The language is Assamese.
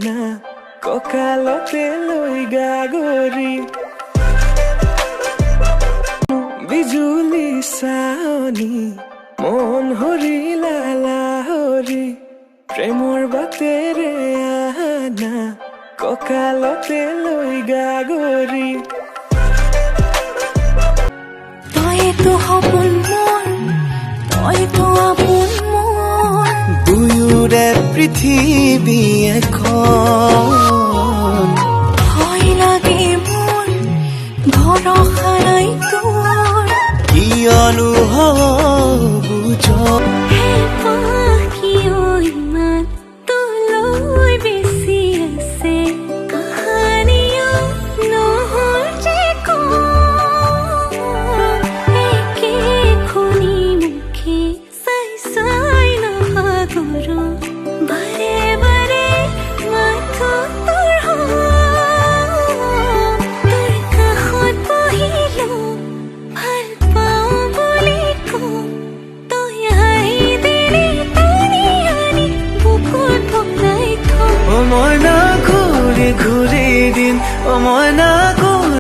না কঁকালতে লৈ গাগৰি বিজুলি চাৱনি মন হৰিলা লাহৰি প্ৰেমৰ বাটেৰে আনা কঁকালতে লৈ গাগৰি তইতো সপোন মোৰ তইতো আপোন মোৰ দুয়োৰে পৃথিৱী এখন ভয় লাগে মোৰ ভৰসা নাই তোৰ কিয়নো বুজ হে কিয় ইমান তোলৈ বেছি আছে কাহানিও নহৰ যে একে খুনি মুখে চাই চাই নভাগৰো বাৰে বাৰে মাথো তোৰ তোৰ কাষত বহিলো ভাল পাওঁ বুলি কওঁ তই আহি দিলি টানি আনি বুকুত ভৰাই থওঁ মই না ঘূৰি ঘূৰি দিন মই না